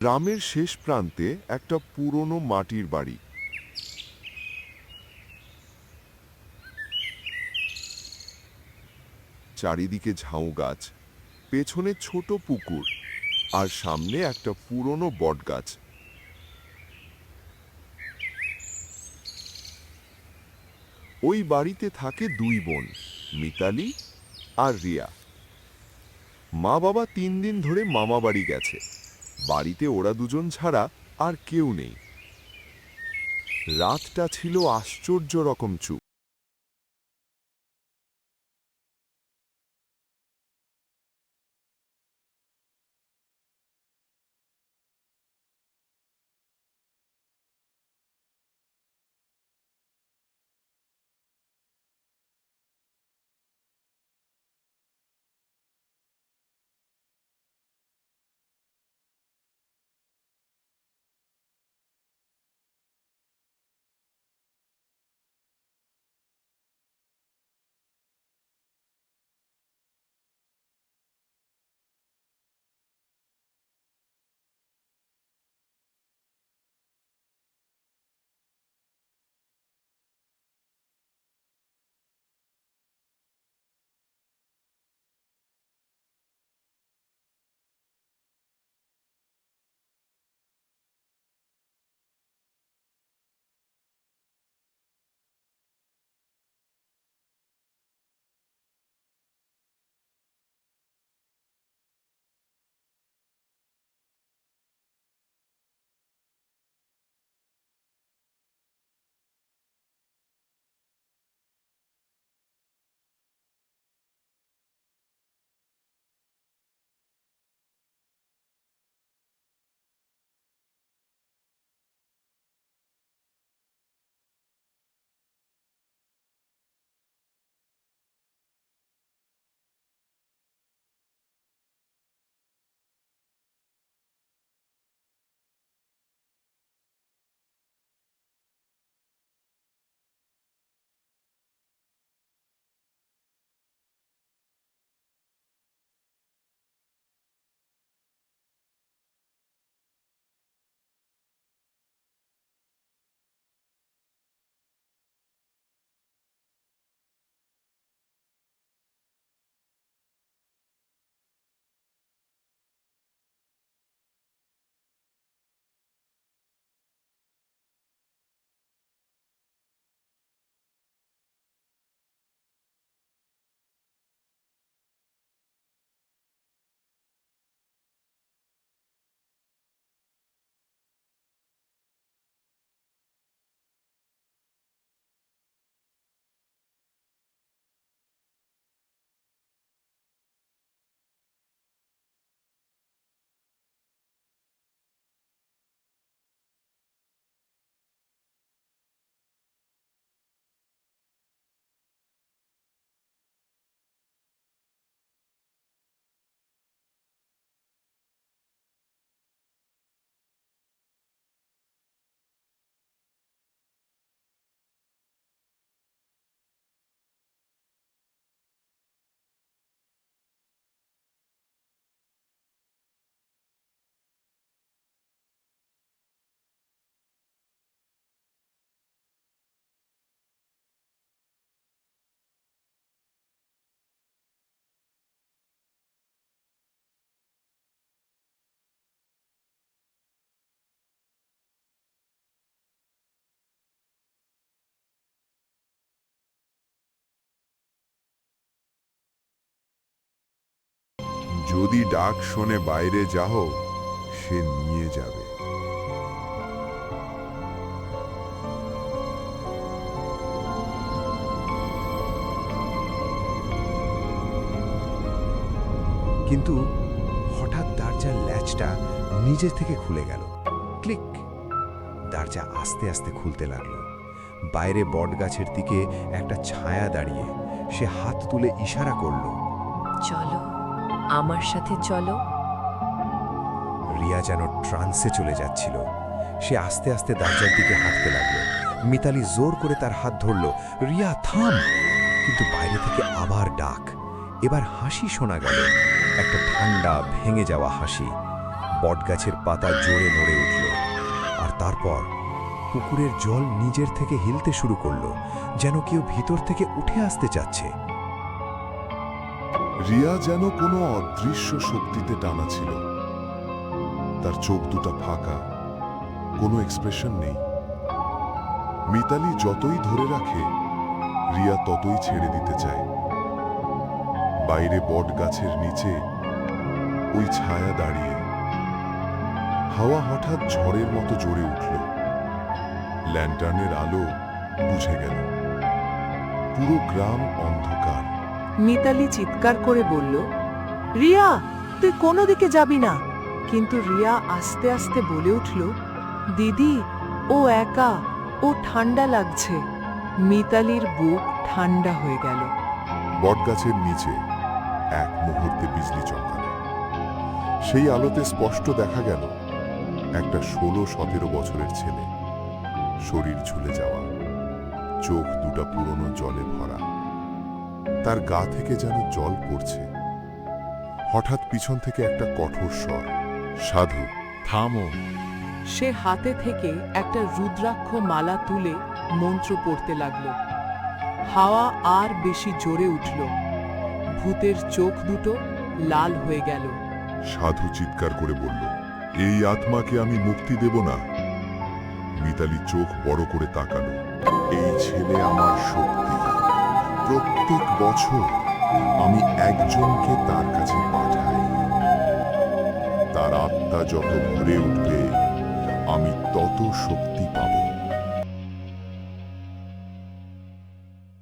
গ্রামের শেষ প্রান্তে একটা পুরনো মাটির বাড়ি। চারিদিকে ঝাউ গাছ, পেছনে ছোট পুকুর, আর সামনে একটা পুরনো বটগাছ। ওই বাড়িতে থাকে দুই বোন, মিতালি আর রিয়া। মা বাবা 3 দিন ধরে মামা বাড়ি গেছে। বাড়িতে ওরা দুজন ছাড়া আর কেউ নেই। রাতটা ছিল আশ্চর্য রকম চুপ। যদি ডাক শোনে বাইরে যাও, সে নিয়ে যাবে। কিন্তু হঠাৎ দরজার ল্যাচটা নিজে থেকে খুলে গেল। ক্লিক! দরজা আস্তে আস্তে খুলতে লাগলো। বাইরে বটগাছের দিকে একটা ছায়া দাঁড়িয়ে। সে হাত তুলে ইশারা করল। চলো, আমার সাথে চলো। রিয়া যেন ট্রান্সে চলে যাচ্ছিল। সে আস্তে আস্তে দরজার দিকে হাঁটতে লাগলো। মিতালি জোর করে তার হাত ধরল। রিয়া, থাম! কিন্তু বাইরে থেকে আবার ডাক। এবার হাসি শোনা গেল, একটা ঠান্ডা ভেঙে যাওয়া হাসি। বটগাছের পাতা জোরে নড়ে উঠল, আর তারপর পুকুরের জল নিজের থেকে হিলতে শুরু করলো, যেন কেউ ভিতর থেকে উঠে আসতে চাচ্ছে। রিয়া যেন কোনো অদৃশ্য শক্তিতে টানা ছিল। তার চোখ দুটো ফাঁকা, কোনো এক্সপ্রেশন নেই। মিতালি যতই ধরে রাখে, রিয়া ততই ছেড়ে দিতে চায়। বাইরে বট গাছের নিচে ওই ছায়া দাঁড়িয়ে। হাওয়া হঠাৎ ঝড়ের মতো জ্বরে উঠল। ল্যান্টার্নের আলো বুঝে গেল। পুরো গ্রাম অন্ধকার। মিতালি চিৎকার করে বলল, রিয়া, তুই কোনো দিকে যাবি না। কিন্তু রিয়া আস্তে আস্তে বলে উঠল, দিদি, ও একা, ও ঠান্ডা লাগছে। মিতালির বুক ঠান্ডা হয়ে গেল। বটগাছের নিচে এক মুহূর্তে বিজলি চমকালো। সেই আলোতে স্পষ্ট দেখা গেল একটা 16-17 বছরের ছেলে, শরীর ঝুলে যাওয়া, চোখ দুটা পুরনো জলে ভরা। তার গা থেকে যেন জল পড়ছে। হঠাৎ পিছন থেকে একটা কঠোর স্বর, সাধু, থামো। সে হাতে থেকে একটা রুদ্রাক্ষ মালা তুলে মন্ত্র পড়তে লাগল। হাওয়া আর বেশি জোরে উঠল। ভূতের চোখ দুটো লাল হয়ে গেল। সাধু চিৎকার করে বলল, এই আত্মাকে আমি মুক্তি দেব না। মিতালি চোখ বড় করে তাকালো। এই ছেলে আমার শক্তি। প্রত্যেক বছর আমি একজনকে তার কাছে পাঠাই। তার আত্মা যত ভরে উঠবে, আমি তত শক্তি পাব।